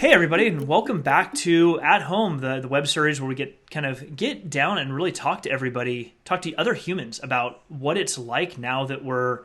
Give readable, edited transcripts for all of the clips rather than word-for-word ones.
Hey everybody, and welcome back to At Home, the web series where we get down and really talk to everybody, talk to other humans about what it's like now that we're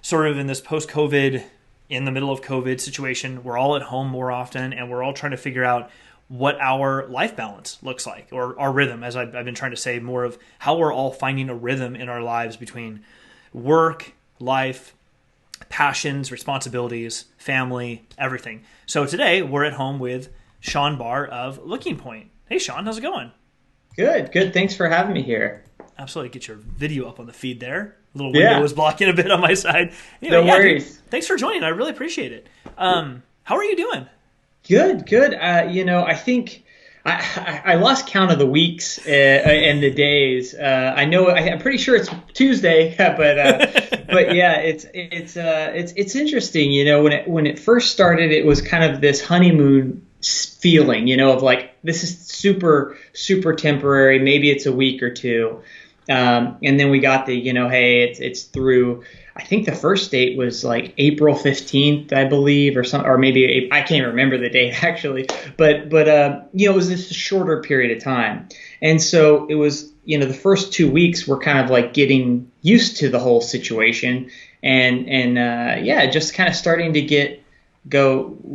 sort of in this post-COVID, in the middle of COVID situation. We're all at home more often, and we're all trying to figure out what our life balance looks like, or our rhythm, as I've been trying to say, more of how we're all finding a rhythm in our lives between work, life, passions, responsibilities, family, everything. So today we're at home with Sean Barr of LookingPoint. Hey Sean, how's it going? Good. Thanks for having me here. Absolutely. Get your video up on the feed there. A little window was blocking a bit on my side. Anyway, no worries. Dude, thanks for joining. I really appreciate it. How are you doing? Good. I think I lost count of the weeks and the days. I'm pretty sure it's Tuesday, but yeah, it's interesting. You know, when it first started, it was kind of this honeymoon feeling, you know, of like, this is super temporary. Maybe it's a week or two. And then we got the, hey, it's through. I think the first date was like April 15th, I believe, or maybe I can't remember the date actually, but it was this shorter period of time. And so it was, the first 2 weeks were kind of like getting used to the whole situation and just kind of starting to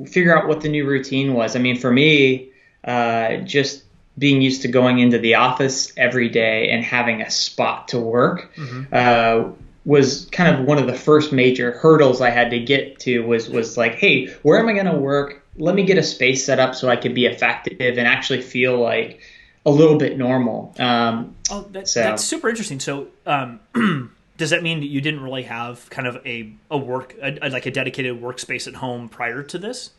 figure out what the new routine was. I mean, for me, just being used to going into the office every day and having a spot to work, was kind of one of the first major hurdles I had to get to was like, hey, where am I going to work? Let me get a space set up so I could be effective and actually feel like a little bit normal. That's super interesting. So does that mean that you didn't really have kind of a dedicated workspace at home prior to this?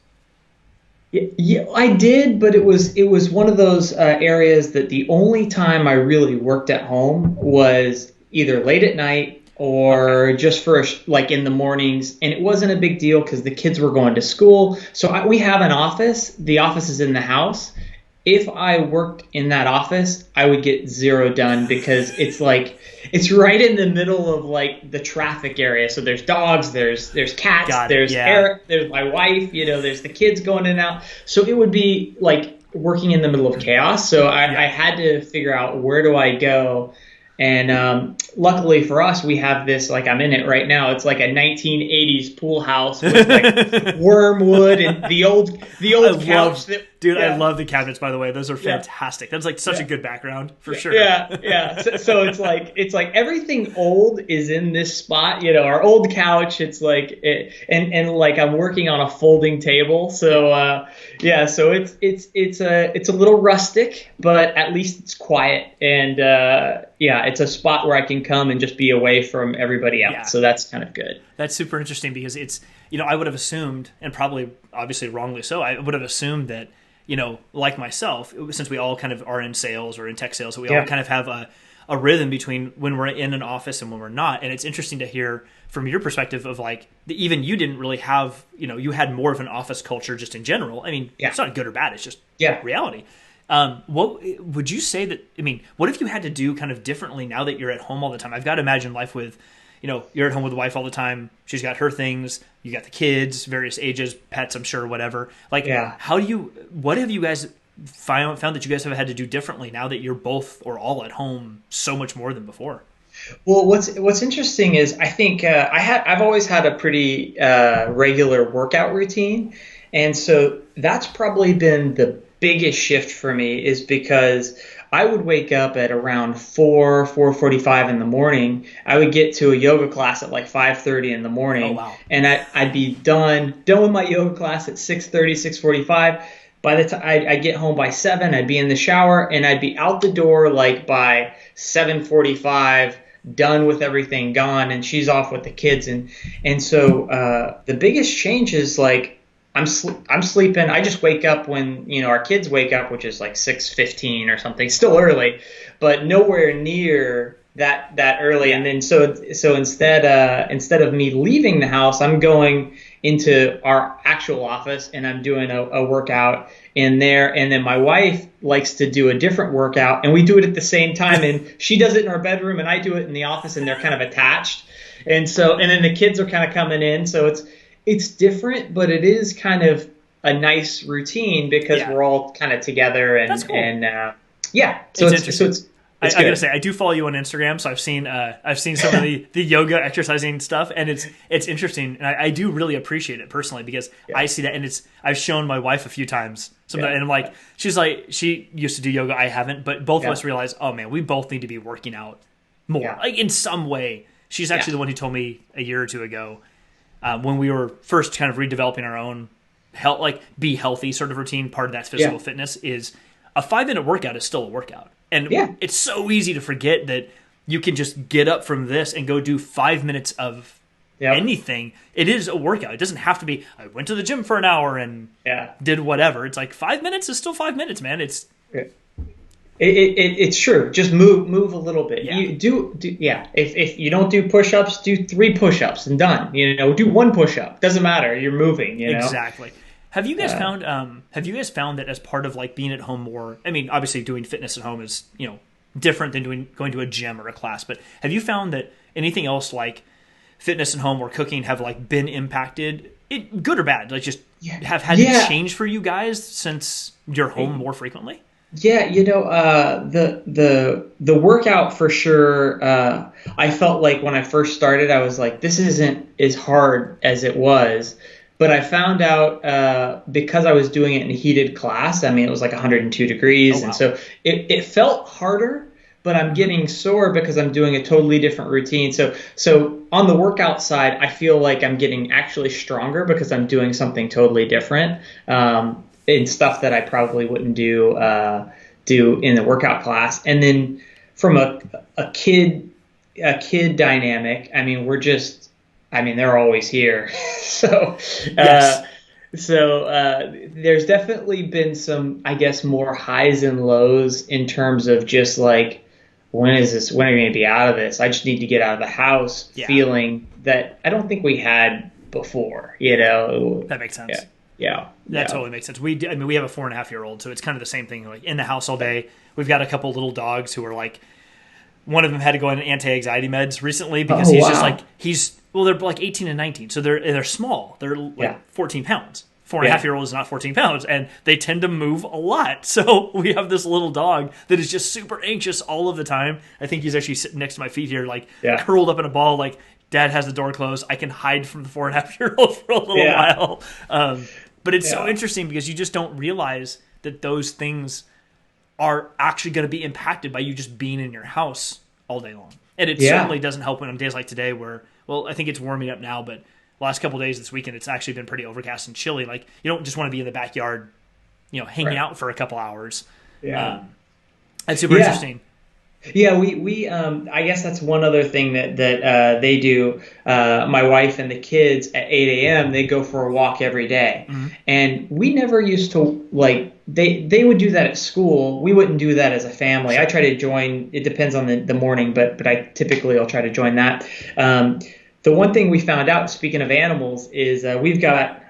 Yeah, I did, but it was one of those areas that the only time I really worked at home was either late at night or just for like in the mornings. And it wasn't a big deal because the kids were going to school. So we have an office. The office is in the house. If I worked in that office, I would get zero done because it's right in the middle of like the traffic area. So there's dogs, there's cats, Eric, there's my wife, there's the kids going in and out. So it would be like working in the middle of chaos. So I had to figure out, where do I go? And luckily for us, we have this, like I'm in it right now. It's like a 1980s pool house with like wormwood and the old couch. I love the cabinets, by the way. Those are fantastic. That's like such a good background for sure. Yeah. So it's like everything old is in this spot. Our old couch. It's like and like I'm working on a folding table. So so it's a little rustic, but at least it's quiet and it's a spot where I can come and just be away from everybody else. Yeah. So that's kind of good. That's super interesting because it's, I would have assumed, and probably obviously wrongly so, I would have assumed that, like myself, since we all kind of are in sales or in tech sales, so we all kind of have a rhythm between when we're in an office and when we're not. And it's interesting to hear from your perspective of like, even you didn't really have, you had more of an office culture just in general. I mean, it's not good or bad. It's just reality. What would you say that, what if you had to do kind of differently now that you're at home all the time? I've got to imagine life with, you're at home with the wife all the time. She's got her things. You got the kids, various ages, pets, I'm sure, whatever. Like, what have you guys found that you guys have had to do differently now that you're both or all at home so much more than before? Well, what's interesting is I think I've always had a pretty regular workout routine. And so that's probably been the biggest shift for me, is because I would wake up at around 4:45 in the morning. I would get to a yoga class at like 5:30 in the morning. Oh, wow. And I'd be done with my yoga class at 6:30, 6:45. By the time I'd get home by 7, I'd be in the shower and I'd be out the door like by 7:45, done with everything, gone, and she's off with the kids. And so the biggest change is like, I'm sleeping. I just wake up when, our kids wake up, which is like 6:15 or something, still early, but nowhere near that early. And then so instead of me leaving the house, I'm going into our actual office and I'm doing a workout in there. And then my wife likes to do a different workout and we do it at the same time. And she does it in our bedroom and I do it in the office, and they're kind of attached. And then the kids are kind of coming in. So it's different, but it is kind of a nice routine because Yeah. we're all kind of together That's cool. yeah. So It's interesting. it's I gotta good. say, I do follow you on Instagram, so I've seen some of the yoga exercising stuff, and it's interesting, and I do really appreciate it personally because Yeah. I see that, and I've shown my wife a few times, Yeah. and I'm like, she's like, she used to do yoga, I haven't, but both of Yeah. us realize, oh man, we both need to be working out more, Yeah. like in some way. She's actually Yeah. the one who told me a year or two ago when we were first kind of redeveloping our own health, like be healthy sort of routine. Part of that physical fitness is a 5-minute workout is still a workout. And it's so easy to forget that you can just get up from this and go do 5 minutes of anything. It is a workout. It doesn't have to be, I went to the gym for an hour and did whatever. It's like 5 minutes is still 5 minutes, man. It's it's true. Just move a little bit. Yeah. You do if you don't do push-ups, do 3 push-ups and done. Do 1 push-up. Doesn't matter. You're moving, Exactly. Have you guys found that as part of like being at home more? I mean, obviously doing fitness at home is, different than going to a gym or a class, but have you found that anything else like fitness at home or cooking have like been impacted, good or bad? Like just have had to change for you guys since you're home more frequently? Yeah, the workout for sure. I felt like when I first started, I was like, this isn't as hard as it was. But I found out because I was doing it in a heated class. I mean, it was like 102 degrees, and so it felt harder. But I'm getting sore because I'm doing a totally different routine. So on the workout side, I feel like I'm getting actually stronger because I'm doing something totally different. In stuff that I probably wouldn't do in the workout class. And then from a kid dynamic, I mean, they're always here. So there's definitely been some, I guess, more highs and lows in terms of just like, when are you going to be out of this? I just need to get out of the house feeling that I don't think we had before, That makes sense. Yeah. That totally makes sense. We have a 4.5-year-old, so it's kind of the same thing. Like in the house all day, we've got a couple little dogs who are like, one of them had to go on anti-anxiety meds recently because just like they're like 18 and 19, so they're small. They're like 14 pounds. 4.5-year-old is not 14 pounds, and they tend to move a lot. So we have this little dog that is just super anxious all of the time. I think he's actually sitting next to my feet here, like curled up in a ball, like Dad has the door closed. I can hide from the 4.5-year-old for a little while. But it's so interesting because you just don't realize that those things are actually going to be impacted by you just being in your house all day long. And it certainly doesn't help when on days like today where, well, I think it's warming up now, but last couple of days this weekend, it's actually been pretty overcast and chilly. Like, you don't just want to be in the backyard, hanging out for a couple hours. Yeah. It's super interesting. Yeah, we I guess that's one other thing that they do. My wife and the kids at 8 a.m. they go for a walk every day, and we never used to like they would do that at school. We wouldn't do that as a family. I try to join. It depends on the morning, but I typically I'll try to join that. The one thing we found out, speaking of animals, is we've got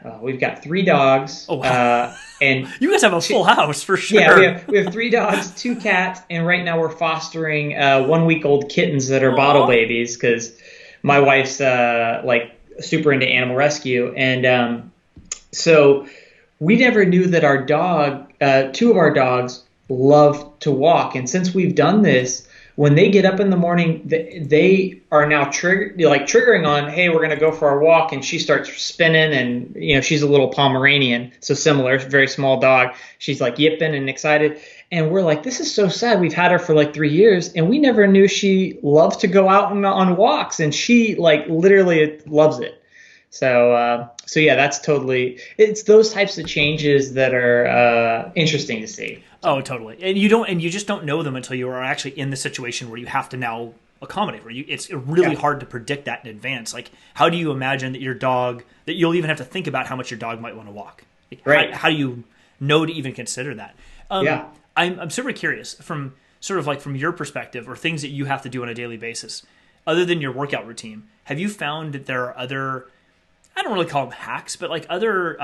3 dogs. Oh, wow. And you guys have a full house for sure. Yeah, we have 3 dogs, 2 cats, and right now we're fostering 1-week-old kittens that are bottle babies because my wife's like super into animal rescue, and so we never knew that our dog, 2 of our dogs, love to walk, and since we've done this. When they get up in the morning, they are now triggering on, hey, we're going to go for our walk. And she starts spinning and, she's a little Pomeranian. So similar, very small dog. She's like yipping and excited. And we're like, this is so sad. We've had her for like 3 years and we never knew she loved to go out on walks. And she like literally loves it. So yeah, that's it's those types of changes that are interesting to see. Oh, totally. And you just don't know them until you are actually in the situation where you have to now accommodate. It's really hard to predict that in advance. Like, how do you imagine that that you'll even have to think about how much your dog might want to walk? Right. How do you know to even consider that? I'm super curious from your perspective or things that you have to do on a daily basis, other than your workout routine. Have you found that there are other, I don't really call them hacks, but like other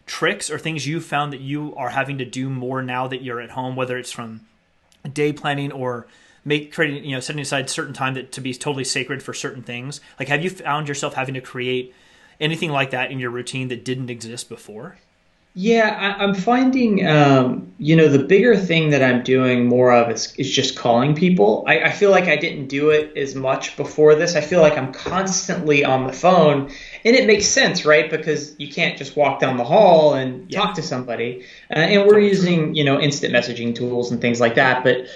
tricks or things you found that you are having to do more now that you're at home, whether it's from day planning or setting aside certain time to be totally sacred for certain things? Like, have you found yourself having to create anything like that in your routine that didn't exist before? Yeah, I'm finding, the bigger thing that I'm doing more of is just calling people. I feel like I didn't do it as much before this. I feel like I'm constantly on the phone, and it makes sense, right? Because you can't just walk down the hall and Yeah, talk to somebody. And we're totally true. using, instant messaging tools and things like that. But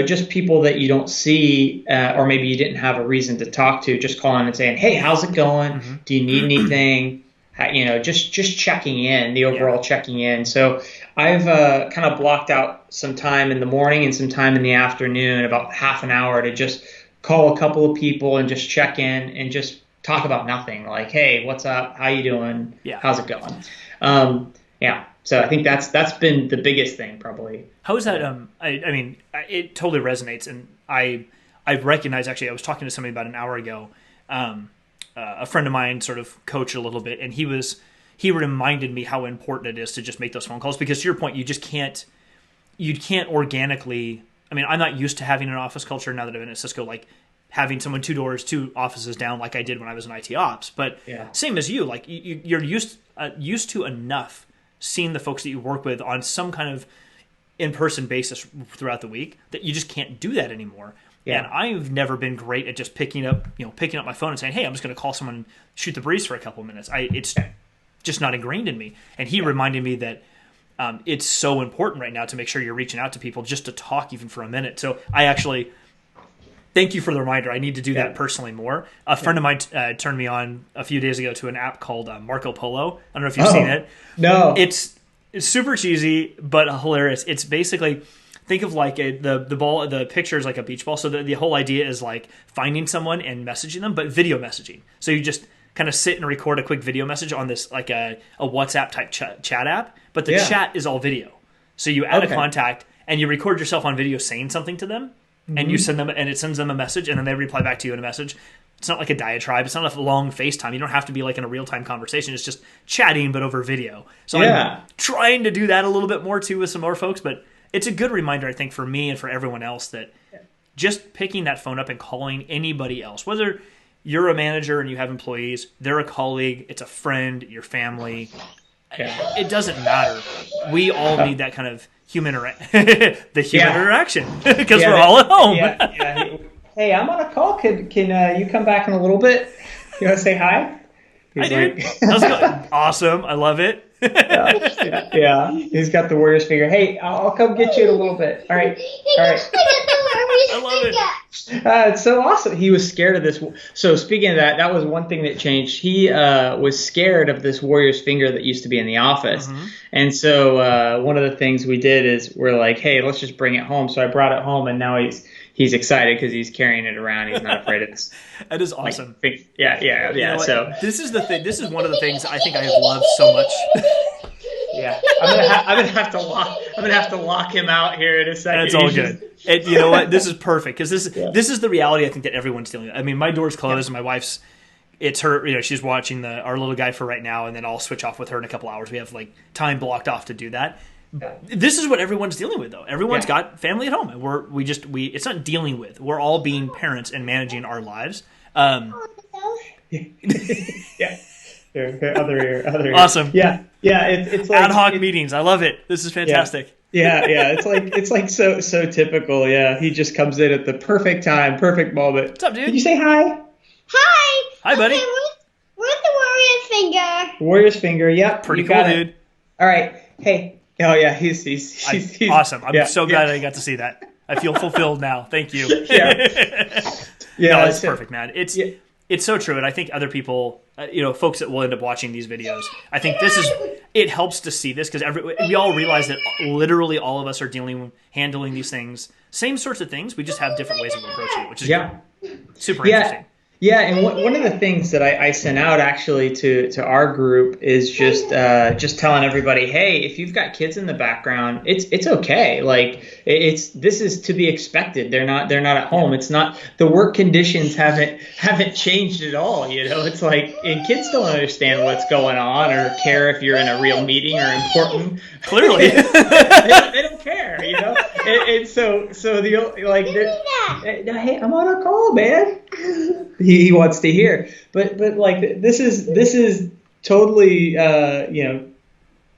just people that you don't see, or maybe you didn't have a reason to talk to, just calling and saying, "Hey, how's it going? Do you need Hmm. anything?" Just checking in, the Yeah. overall checking in. So I've kind of blocked out some time in the morning and some time in the afternoon, about half an hour, to just call a couple of people and just check in and just talk about nothing. Like, hey, what's up? How you doing? Yeah. How's it going? Yeah. So I think that's been the biggest thing, probably. How is that? Uh, I mean, it totally resonates, and I recognize, actually, I was talking to somebody about an hour ago. Um, a friend of mine sort of coached a little bit, and he reminded me how important it is to just make those phone calls, because to your point, you can't organically. I mean, I'm not used to having an office culture now that I've been at Cisco, like having someone two offices down, like I did when I was in IT ops. But yeah. same as you, like you're used to enough seeing the folks that you work with on some kind of in-person basis throughout the week that you just can't do that anymore. And Yeah. I've never been great at just picking up my phone and saying, "Hey, I'm just going to call someone and shoot the breeze for a couple of minutes." It's just not ingrained in me. And he Yeah. reminded me that it's so important right now to make sure you're reaching out to people just to talk even for a minute. So I actually thank you for the reminder. I need to do that Yeah. personally more. A Yeah. friend of mine turned me on a few days ago to an app called Marco Polo. I don't know if you've seen Oh, it. no. It's super cheesy but hilarious. It's basically, think of like the ball. The picture is like a beach ball. So the whole idea is like finding someone and messaging them, but video messaging. So you just kind of sit and record a quick video message on this, like a WhatsApp type chat app, but the Yeah. chat is all video. So you add a Okay. contact and you record yourself on video saying something to them, and you Hmm. send them, and it sends them a message, and then they reply back to you in a message. It's not like a diatribe. It's not a long FaceTime. You don't have to be like in a real time conversation. It's just chatting, but over video. So I'm Yeah. trying to do that a little bit more too with some more folks. But it's a good reminder, I think, for me and for everyone else, that just picking that phone up and calling anybody else, whether you're a manager and you have employees, they're a colleague, it's a friend, your family, Yeah. it doesn't matter. We all Oh, need that kind of the human yeah. interaction, because Yeah, we're all at home. yeah. Hey, I'm on a call. Can you come back in a little bit? You want to say hi? Hi, He's dude. like, How's it going? Awesome. I love it. yeah. He's got the warrior's finger. Hey, I'll come get you in a little bit. All right, all right. I love it. It's so awesome. He was scared of this. So speaking of that, that was one thing that changed. He was scared of this warrior's finger that used to be in the office. Hmm. And so one of the things we did is we're like, hey, let's just bring it home. So I brought it home, and now he's excited because he's carrying it around. He's not afraid of this. That is Like, awesome. yeah. You know what? So This is the thing. This is one of the things I think I have loved so much. yeah, I'm gonna have to lock him out here in a second. That's all He's just- good. And you know what? This is perfect, because yeah, this is the reality I think that everyone's dealing with. I mean, my door's yeah, closed, and my wife's, it's her. She's watching our little guy for right now, and then I'll switch off with her in a couple hours. We have like time blocked off to do that. yeah, This is what everyone's dealing with, though. Everyone's yeah. got family at home, and we it's not dealing with. We're all being parents and managing our lives. Yeah. Other ear. Awesome. Yeah. It's like Ad hoc meetings. I love it. This is yeah, fantastic. yeah. It's like so typical. Yeah, he just comes in at the perfect time, perfect moment. What's up, Did dude? you say hi? Hi. Hi, buddy. Okay, where's the warrior finger? Warrior's finger. Yep, Pretty you cool, got it. dude. All right. Hey. Oh yeah, he's Awesome. I'm yeah, so glad I got to see that. I feel fulfilled now. Thank you. Yeah. No, it's so- perfect, man. yeah. It's so true, and I think other people, folks that will end up watching these videos, I think it helps to see this, because we all realize that literally all of us are handling these things, same sorts of things. We just have different ways of approaching it, which is Yeah. super Yeah. interesting. Yeah, and one of the things that I sent out actually to our group is just telling everybody, hey, if you've got kids in the background, it's okay. Like this is to be expected. They're not at home. It's not, the work conditions haven't changed at all. It's like, and kids don't understand what's going on or care if you're in a real meeting or important. Clearly. They don't care. And so the like, hey, I'm on a call, man. He wants to hear, but like this is totally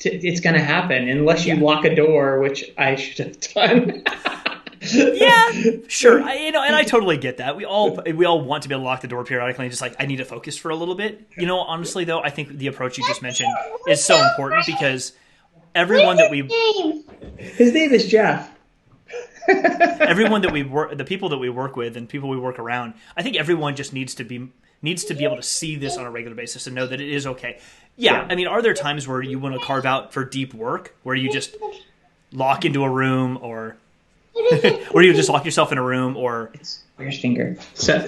it's going to happen unless you lock a door, which I should have done. Yeah, sure. And I totally get that. We all want to be able to lock the door periodically and just like, I need to focus for a little bit. Honestly though, I think the approach you just mentioned is so important because everyone that his name is Jeff. Everyone that the people that we work with and people we work around, I think everyone just needs to be able to see this on a regular basis and know that it is okay. Yeah. I mean, are there times where you want to carve out for deep work where you just lock into a room or or you just lock yourself in a room or... Where's finger? Sorry.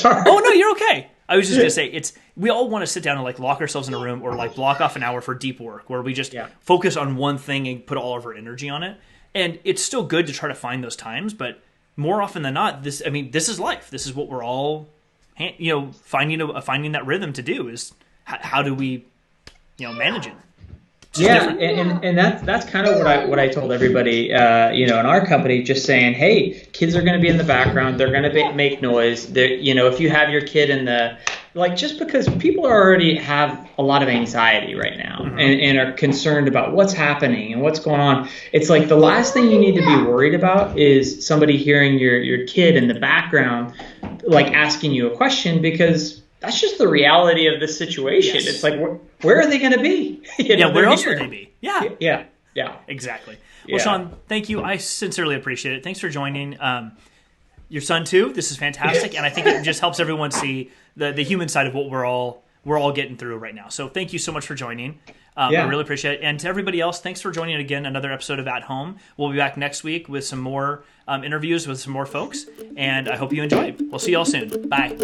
Oh, no, you're okay. I was just going to say, we all want to sit down and like lock ourselves in a room or like block off an hour for deep work where we just focus on one thing and put all of our energy on it. And it's still good to try to find those times, but more often than not, this is life. This is what we're all, finding that rhythm to do is how do we, manage it? And that's kind of what I told everybody, in our company, just saying, hey, kids are going to be in the background. They're going to make noise. If you have your kid in the, just because people already have a lot of anxiety right now and are concerned about what's happening and what's going on. It's like the last thing you need to be worried about is somebody hearing your kid in the background, asking you a question, because that's just the reality of the situation. Yes. It's like, where are they going to be? Where else would they be? Yeah. Yeah. Exactly. Well, Sean, thank you. I sincerely appreciate it. Thanks for joining. Your son too. This is fantastic, and I think it just helps everyone see the human side of what we're all getting through right now. So thank you so much for joining. I really appreciate it. And to everybody else, thanks for joining again. Another episode of At Home. We'll be back next week with some more interviews with some more folks, and I hope you enjoy. We'll see y'all soon. Bye.